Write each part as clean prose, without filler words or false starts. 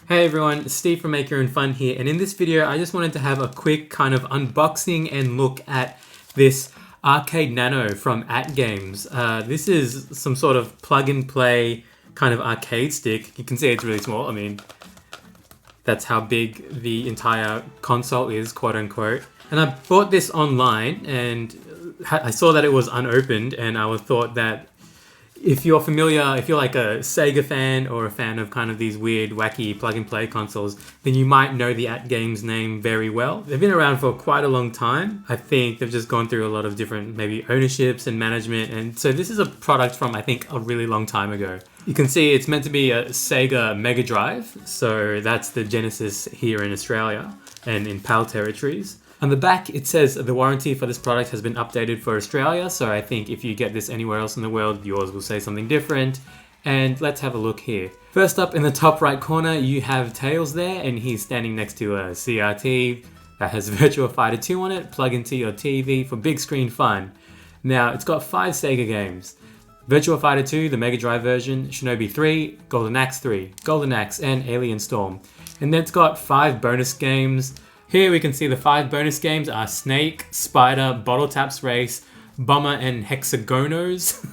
Hey everyone, it's Steve from Make Your Own Fun here, and in this video I just wanted to have a quick kind of unboxing and look at this arcade Nano from AtGames. This is some sort of plug and play kind of arcade stick. You can see it's really small. I mean, that's how big the entire console is, quote unquote. And I bought this online and I saw that it was unopened, and I thought that if you're familiar, if you're like a Sega fan or a fan of kind of these weird, wacky plug-and-play consoles, then you might know the AtGames name very well. They've been around for quite a long time. I think they've just gone through a lot of different maybe ownerships and management, and so this is a product from I think a really long time ago. You can see it's meant to be a Sega Mega Drive, so that's the Genesis here in Australia and in PAL territories. On the back, it says the warranty for this product has been updated for Australia, so I think if you get this anywhere else in the world, yours will say something different. And let's have a look here. First up in the top right corner, you have Tails there, and he's standing next to a CRT that has Virtua Fighter 2 on it. Plug into your TV for big screen fun. Now, it's got 5 Sega games. Virtua Fighter 2, the Mega Drive version, Shinobi 3, Golden Axe 3, Golden Axe, and Alien Storm. And then it's got 5 bonus games. Here we can see the 5 bonus games are Snake, Spider, Bottle Taps Race, Bomber, and Hexagonos.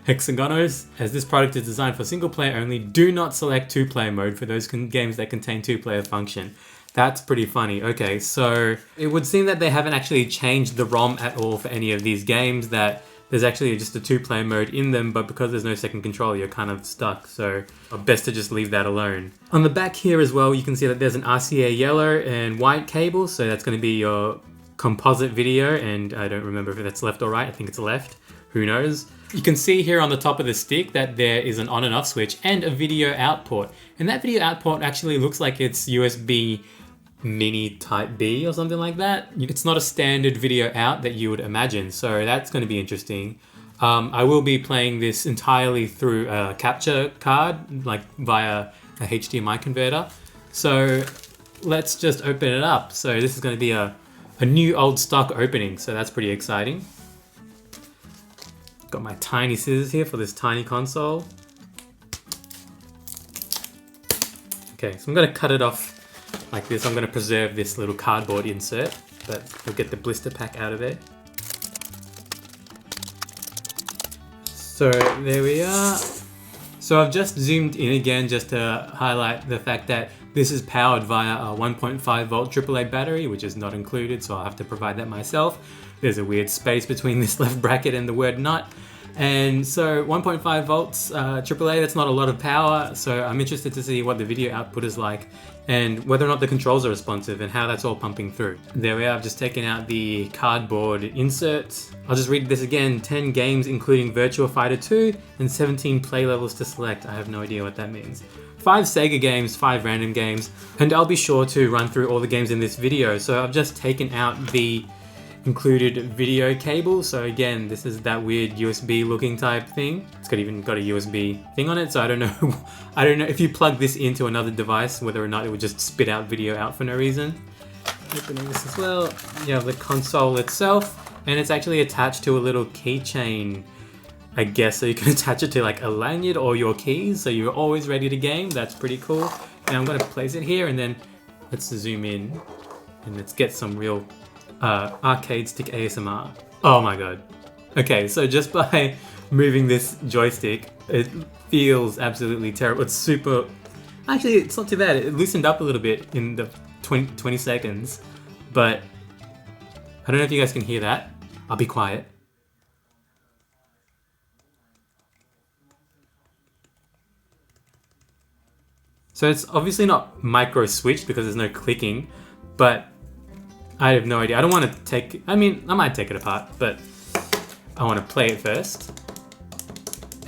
Hexagonos. As this product is designed for single player only, do not select 2-player mode for those games that contain 2-player function. That's pretty funny. Okay, so it would seem that they haven't actually changed the ROM at all for any of these games, that there's actually just a 2-player mode in them, but because there's no second controller, you're kind of stuck, so best to just leave that alone. On the back here as well, you can see that there's an RCA yellow and white cable, so that's going to be your composite video, and I don't remember if that's left or right. I think it's left. Who knows? You can see here on the top of the stick that there is an on and off switch and a video out port, and that video out port actually looks like it's USB Mini Type B or something like that. It's not a standard video out that you would imagine, so that's going to be interesting. I will be playing this entirely through a capture card, like via a HDMI converter. So let's just open it up. So this is going to be a new old stock opening, so that's pretty exciting. Got my tiny scissors here for this tiny console. Okay, so I'm going to cut it off like this. I'm going to preserve this little cardboard insert, but we'll get the blister pack out of it. So there we are. So I've just zoomed in again just to highlight the fact that this is powered via a 1.5 volt AAA battery, which is not included, so I'll have to provide that myself. There's a weird space between this left bracket and the word nut. And so 1.5 volts AAA, that's not a lot of power, so I'm interested to see what the video output is like and whether or not the controls are responsive and how that's all pumping through. There we are, I've just taken out the cardboard inserts. I'll just read this again: 10 games including Virtua Fighter 2 and 17 play levels to select. I have no idea what that means. 5 Sega games, 5 random games, and I'll be sure to run through all the games in this video. So I've just taken out the included video cable. So again, this is that weird USB looking type thing. It's even got a USB thing on it, so I don't know I don't know if you plug this into another device whether or not it would just spit out video out for no reason. Opening this as well, you have the console itself, and it's actually attached to a little keychain, I guess, so you can attach it to like a lanyard or your keys, so you're always ready to game. That's pretty cool. And I'm going to place it here, and then let's zoom in and let's get some real arcade stick ASMR. Oh my god. Okay, so just by moving this joystick, it feels absolutely terrible. It's super... Actually, it's not too bad. It loosened up a little bit in the 20 seconds, but I don't know if you guys can hear that. I'll be quiet. So it's obviously not micro switched because there's no clicking, but I have no idea. I don't want to take... I mean, I might take it apart, but I want to play it first.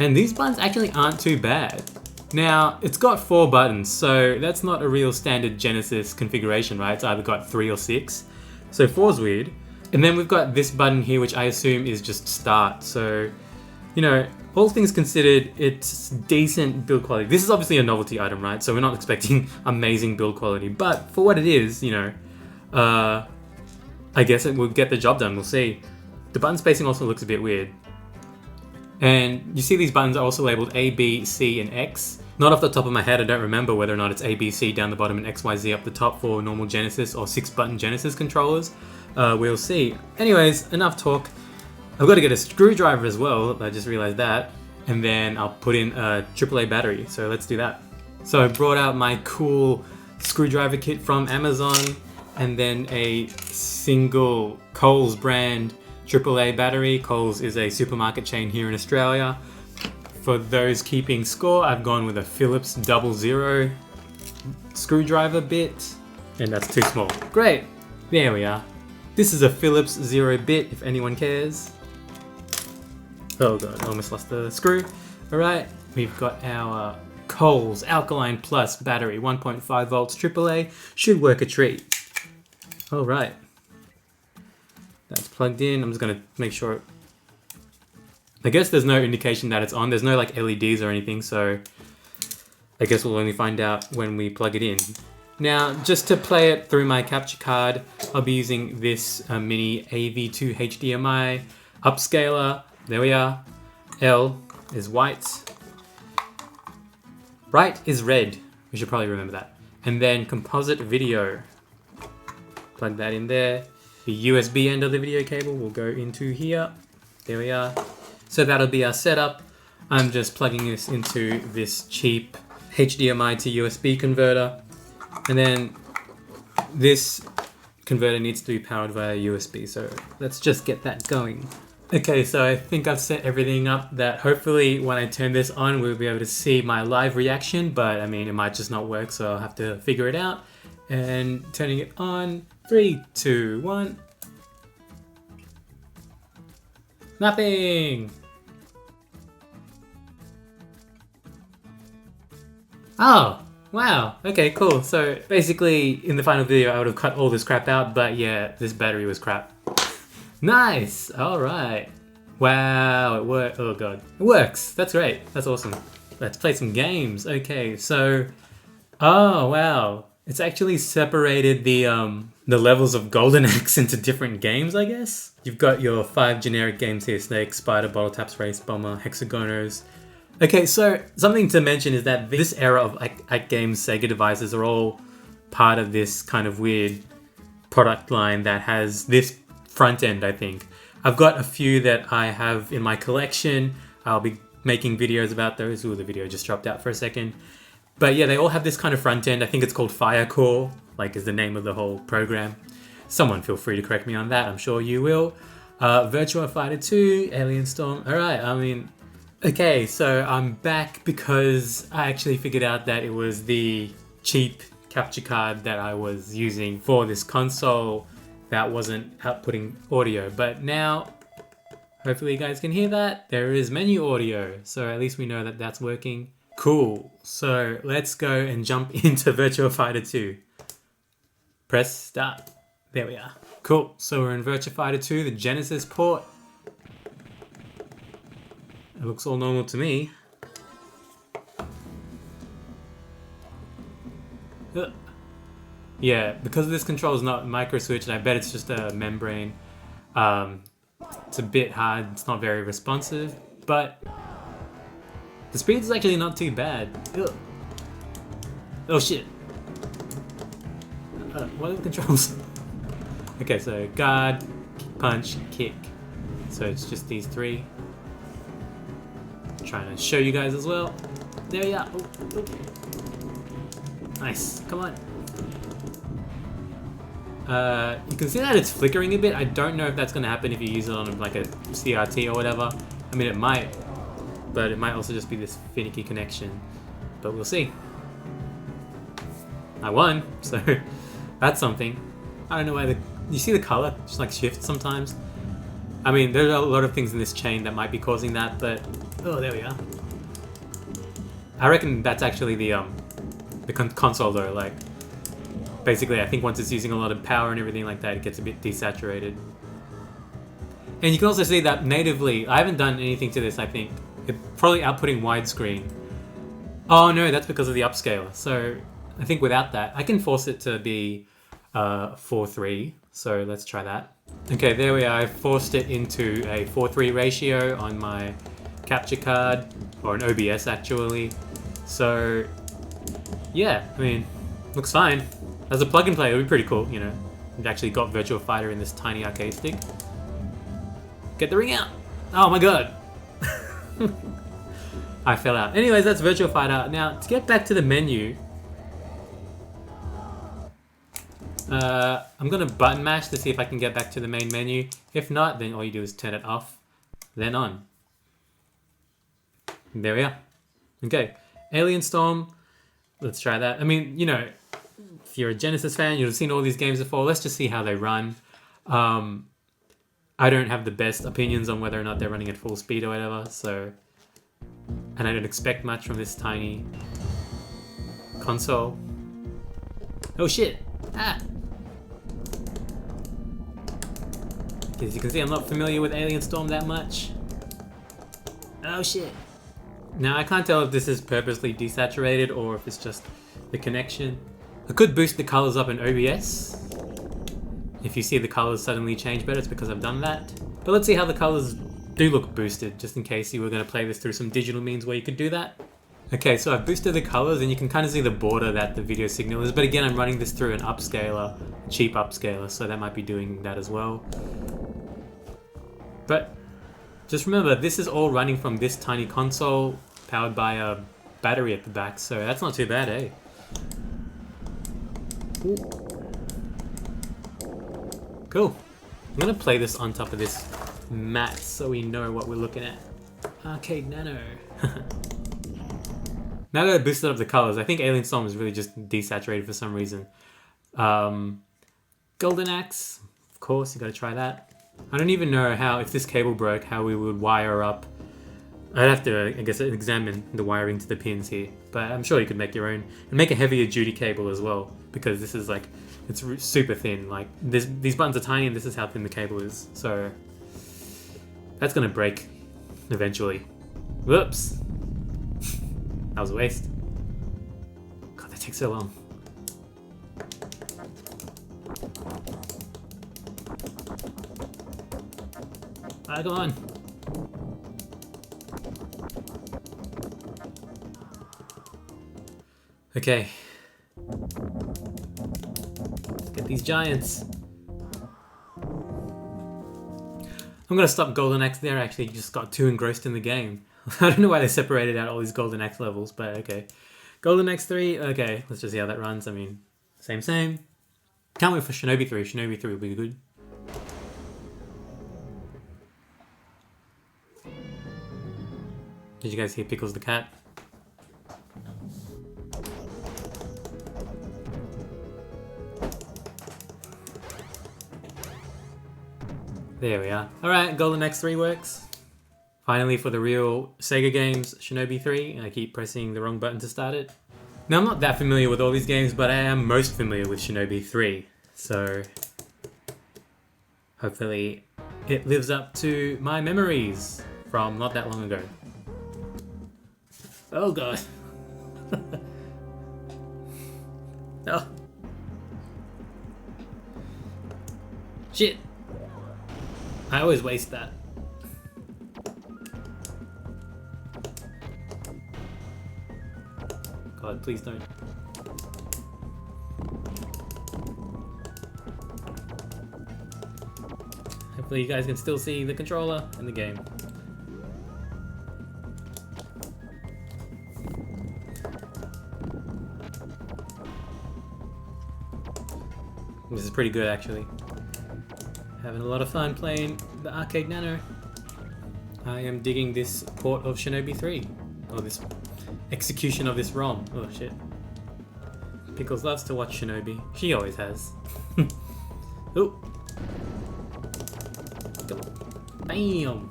And these buttons actually aren't too bad. Now, it's got 4 buttons, so that's not a real standard Genesis configuration, right? It's either got 3 or 6. So 4's weird. And then we've got this button here, which I assume is just start. So, you know, all things considered, it's decent build quality. This is obviously a novelty item, right? So we're not expecting amazing build quality, but for what it is, you know, I guess it will get the job done. We'll see. The button spacing also looks a bit weird. And you see these buttons are also labeled A, B, C, and X. Not off the top of my head, I don't remember whether or not it's ABC down the bottom and XYZ up the top for normal Genesis or 6-button Genesis controllers. We'll see. Anyways, enough talk. I've got to get a screwdriver as well, I just realized that. And then I'll put in a AAA battery, so let's do that. So I brought out my cool screwdriver kit from Amazon, and then a single Coles brand AAA battery. Coles is a supermarket chain here in Australia. For those keeping score, I've gone with a Phillips 00 screwdriver bit, and that's too small. Great, there we are. This is a Phillips 0 bit, if anyone cares. Oh god, I almost lost the screw. Alright, we've got our Coles Alkaline Plus battery, 1.5 volts AAA, should work a treat. Alright, that's plugged in. I'm just gonna make sure. I guess there's no indication that it's on. There's no like LEDs or anything, so I guess we'll only find out when we plug it in. Now, just to play it through my capture card, I'll be using this mini AV2 HDMI upscaler. There we are. L is white. Right is red. We should probably remember that. And then composite video. Plug that in there. The USB end of the video cable will go into here. There we are. So that'll be our setup. I'm just plugging this into this cheap HDMI to USB converter. And then this converter needs to be powered via USB. So let's just get that going. Okay, so I think I've set everything up that hopefully when I turn this on, we'll be able to see my live reaction, but I mean, it might just not work, so I'll have to figure it out. And turning it on, 3, 2, 1. Nothing! Oh, wow. Okay, cool. So basically, in the final video, I would have cut all this crap out, but yeah, this battery was crap. Nice! Alright. Wow, it worked. Oh god. It works! That's great. That's awesome. Let's play some games. Okay, so... Oh, wow. It's actually separated the levels of Golden Axe into different games, I guess? You've got your 5 generic games here. Snake, Spider, Bottle Taps, Race, Bomber, Hexagoners. Okay, so something to mention is that this era of AtGames Sega devices are all part of this kind of weird product line that has this front end, I think. I've got a few that I have in my collection. I'll be making videos about those. Ooh, the video just dropped out for a second. But yeah, they all have this kind of front end. I think it's called Firecore, like is the name of the whole program. Someone feel free to correct me on that. I'm sure you will. Virtua Fighter 2, Alien Storm. All right, I mean, okay, so I'm back because I actually figured out that it was the cheap capture card that I was using for this console that wasn't outputting audio. But now, hopefully you guys can hear that. There is menu audio, so at least we know that that's working. Cool, so let's go and jump into Virtua Fighter 2. Press start. There we are. Cool, so we're in Virtua Fighter 2, the Genesis port. It looks all normal to me. Yeah, because this control is not micro switch, and I bet it's just a membrane. It's a bit hard, it's not very responsive, but the speed is actually not too bad. Ugh. Oh shit. What are the controls? Okay, so guard, punch, kick. So it's just these 3. Trying to show you guys as well. There we are. Oh, oh. Nice. Come on. You can see that it's flickering a bit. I don't know if that's going to happen if you use it on like a CRT or whatever. I mean, it might, but it might also just be this finicky connection. But we'll see. I won, so that's something. I don't know why you see the color just like shifts sometimes. I mean, there are a lot of things in this chain that might be causing that, but oh, there we are. I reckon that's actually the console though. Like, basically, I think once it's using a lot of power and everything like that, it gets a bit desaturated. And you can also see that natively, I haven't done anything to this. I think it's probably outputting widescreen. Oh no, that's because of the upscaler. So I think without that, I can force it to be 4:3. So let's try that. Okay, there we are. I forced it into a 4:3 ratio on my capture card, or an OBS actually. So yeah, I mean, looks fine. As a plug and play, it would be pretty cool, you know. We've actually got Virtua Fighter in this tiny arcade stick. Get the ring out! Oh my god! I fell out. Anyways, that's Virtua Fighter. Now, to get back to the menu, I'm gonna button mash to see if I can get back to the main menu. If not, then all you do is turn it off, then on. There we are. Okay, Alien Storm. Let's try that. I mean, you know, if you're a Genesis fan, you've seen all these games before. Let's just see how they run. I don't have the best opinions on whether or not they're running at full speed or whatever, so... And I don't expect much from this tiny console. Oh shit! Ah! As you can see, I'm not familiar with Alien Storm that much. Oh shit! Now, I can't tell if this is purposely desaturated or if it's just the connection. I could boost the colors up in OBS. If you see the colors suddenly change better, it's because I've done that. But let's see how the colors do look boosted, just in case you were going to play this through some digital means where you could do that. Okay, so I've boosted the colors and you can kind of see the border that the video signal is. But again, I'm running this through an upscaler, cheap upscaler, so that might be doing that as well. But just remember, this is all running from this tiny console powered by a battery at the back, so that's not too bad, eh? Ooh. Cool. I'm gonna play this on top of this mat so we know what we're looking at. Arcade Nano. Now that I boosted up the colors, I think Alien Storm is really just desaturated for some reason. Golden Axe, of course, you gotta try that. I don't even know how, if this cable broke, how we would wire up. I'd have to, I guess, examine the wiring to the pins here, but I'm sure you could make your own. And make a heavier duty cable as well, because this is like, it's super thin. Like, these buttons are tiny and this is how thin the cable is. So, that's gonna break eventually. Whoops. That was a waste. God, that takes so long. Ah, come on. Okay. Let's get these giants. I'm gonna stop Golden Axe there. I actually just got too engrossed in the game. I don't know why they separated out all these Golden Axe levels, but okay. Golden Axe 3, okay, let's just see how that runs. I mean, same. Can't wait for Shinobi 3. Shinobi 3 will be good. Did you guys hear Pickles the cat? There we are. Alright, Golden Axe 3 works. Finally, for the real Sega games, Shinobi 3. I keep pressing the wrong button to start it. Now, I'm not that familiar with all these games, but I am most familiar with Shinobi 3. So, hopefully, it lives up to my memories from not that long ago. Oh god. Oh. Shit. I always waste that. God, please don't. Hopefully you guys can still see the controller in the game. This is pretty good, actually. Having a lot of fun playing the Arcade Nano. I am digging this port of Shinobi 3. Or this execution of this ROM. Oh shit. Pickles loves to watch Shinobi. She always has. Oh. Bam!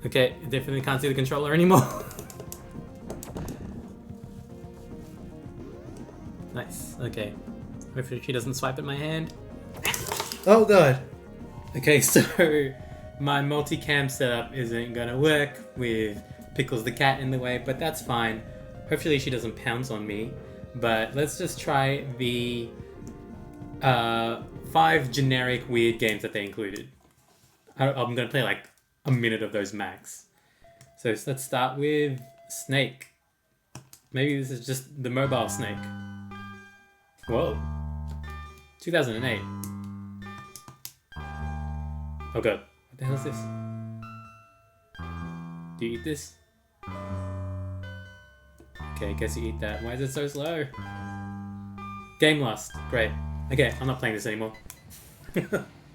Okay, definitely can't see the controller anymore. Nice, okay. Hopefully she doesn't swipe at my hand. Oh god! Okay, so my multicam setup isn't gonna work with Pickles the cat in the way, but that's fine. Hopefully she doesn't pounce on me. But let's just try the 5 generic weird games that they included. I'm gonna play like a minute of those max. So let's start with Snake. Maybe this is just the mobile Snake. Whoa. 2008. Oh god. What the hell is this? Do you eat this? Okay, guess you eat that. Why is it so slow? Game lost. Great. Okay, I'm not playing this anymore.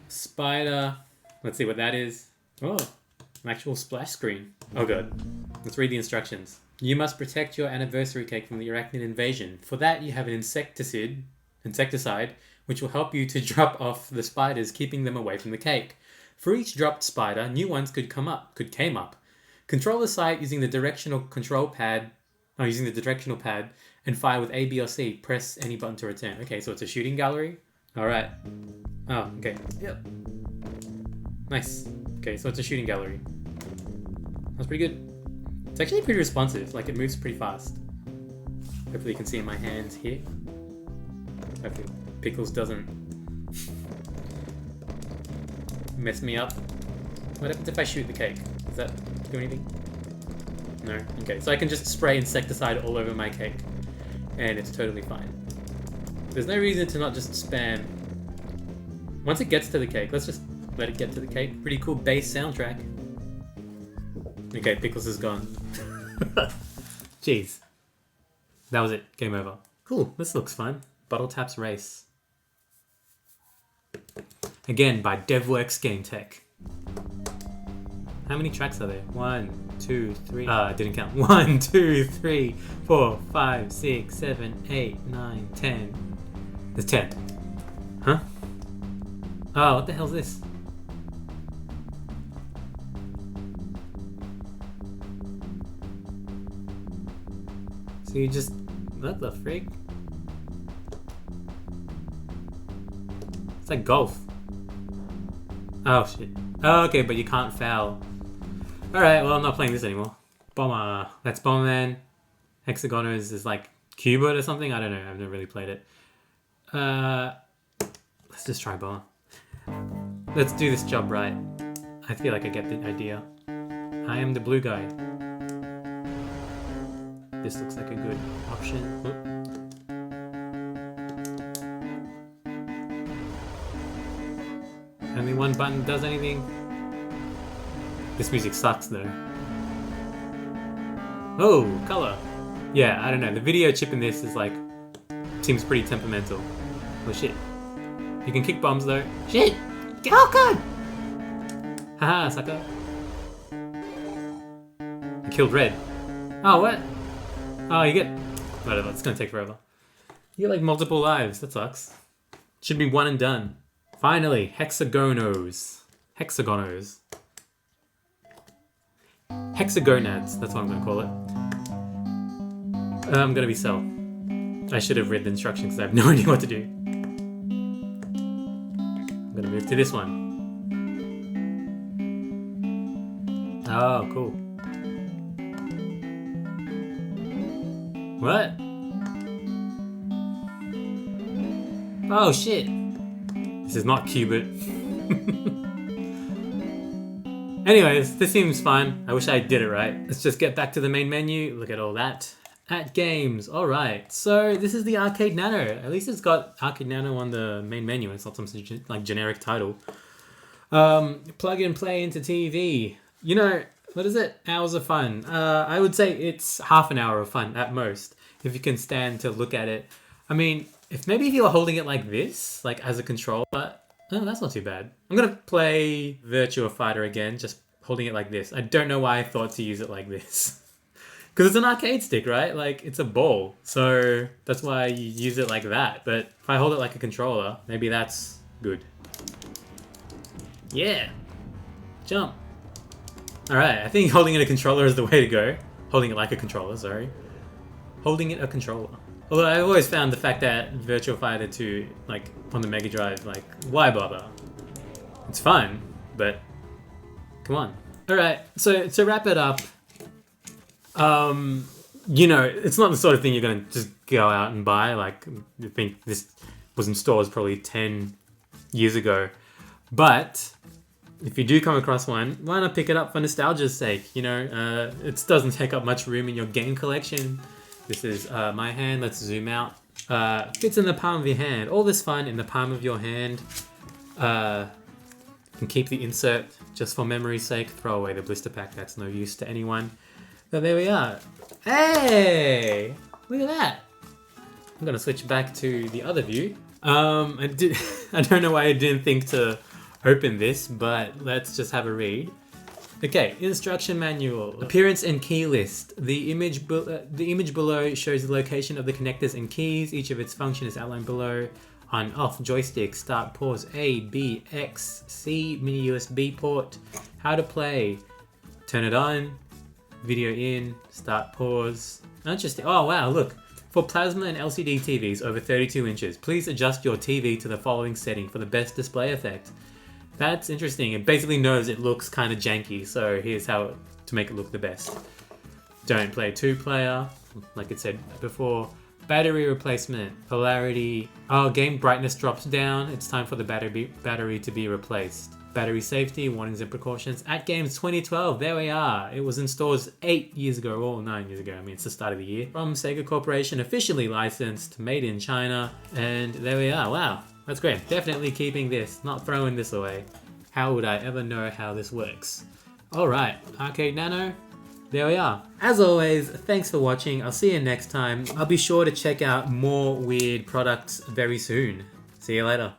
Spider. Let's see what that is. Oh, an actual splash screen. Oh god. Let's read the instructions. You must protect your anniversary cake from the arachnid invasion. For that, you have an insecticide, which will help you to drop off the spiders, keeping them away from the cake. For each dropped spider, new ones could came up. Control the site using the directional pad, and fire with A, B, or C. Press any button to return. Okay, so it's a shooting gallery. All right. Oh, okay. Yep. Nice. Okay, so it's a shooting gallery. That's pretty good. It's actually pretty responsive. Like, it moves pretty fast. Hopefully you can see in my hands here. Hopefully Pickles doesn't mess me up. What happens if I shoot the cake? Does that do anything? No? Okay, so I can just spray insecticide all over my cake. And it's totally fine. There's no reason to not just spam. Once it gets to the cake, let's just let it get to the cake. Pretty cool bass soundtrack. Okay, Pickles is gone. Jeez. That was it. Game over. Cool. This looks fun. Bottle Taps Race. Again, by DevWorks Game Tech. How many tracks are there? 1, 2, 3. I didn't count. 1, 2, 3, 4, 5, 6, 7, 8, 9, 10. There's 10. Huh? Oh, what the hell's this? So you just... What the freak? It's like golf. Oh shit. Oh, okay, but you can't foul. Alright, well I'm not playing this anymore. Bomber. That's Bomberman. Hexagoners is like Cubert or something? I don't know, I've never really played it. Let's just try Bomber. Let's do this job right. I feel like I get the idea. I am the blue guy. This looks like a good option. Oop. Only one button does anything. This music sucks though. Oh, color. Yeah, I don't know. The video chip in this is like... seems pretty temperamental. Oh shit. You can kick bombs though. Shit! Oh god! Haha, sucker. I killed red. Oh, what? Oh, you get... Whatever, it's gonna take forever. You get like multiple lives, that sucks. Should be one and done. Finally, hexagonos. Hexagonos. Hexagonads, that's what I'm gonna call it. I'm gonna be Cell. I should have read the instructions because I have no idea what to do. I'm gonna move to this one. Oh, cool. What? Oh shit! This is not Cubert. Anyways, this seems fun. I wish I did it right. Let's just get back to the main menu. Look at all that. AtGames. Alright, so this is the Arcade Nano. At least it's got Arcade Nano on the main menu. It's not some like generic title. Plug and play into TV. You know, what is it? Hours of fun. I would say it's half an hour of fun at most, if you can stand to look at it. I mean, if you were holding it like this, like as a controller, oh, that's not too bad. I'm gonna play Virtua Fighter again, just holding it like this. I don't know why I thought to use it like this. Because it's an arcade stick, right? Like, it's a ball. So that's why you use it like that. But if I hold it like a controller, maybe that's good. Yeah. Jump. Alright, I think holding it a controller is the way to go. Holding it like a controller, sorry. Holding it a controller. Although I always found the fact that Virtua Fighter 2, like, on the Mega Drive, like, why bother? It's fun, but come on. Alright, so to wrap it up, you know, it's not the sort of thing you're going to just go out and buy. Like, I think this was in stores probably 10 years ago. But if you do come across one, why not pick it up for nostalgia's sake? You know, it doesn't take up much room in your game collection. This is my hand. Let's zoom out. Fits in the palm of your hand. All this fun in the palm of your hand. You can keep the insert just for memory's sake. Throw away the blister pack. That's no use to anyone. So there we are. Hey! Look at that. I'm gonna switch back to the other view. I don't know why I didn't think to open this, but let's just have a read. Okay, instruction manual. Appearance and key list. The image below shows the location of the connectors and keys. Each of its function is outlined below. On off joystick, start, pause, A, B, X, C, mini USB port. How to play. Turn it on. Video in. Start, pause. Interesting. Oh wow, look. For plasma and LCD TVs over 32 inches, please adjust your TV to the following setting for the best display effect. That's interesting. It basically knows it looks kind of janky, so here's how to make it look the best. Don't play 2-player, like it said before. Battery replacement, polarity. Oh, game brightness drops down. It's time for the battery to be replaced. Battery safety, warnings and precautions. AtGames 2012, there we are. It was in stores 8 years ago, or 9 years ago. I mean, it's the start of the year. From Sega Corporation, officially licensed, made in China. And there we are, wow. That's great. Definitely keeping this, not throwing this away. How would I ever know how this works? Alright, Arcade Nano, there we are. As always, thanks for watching. I'll see you next time. I'll be sure to check out more weird products very soon. See you later.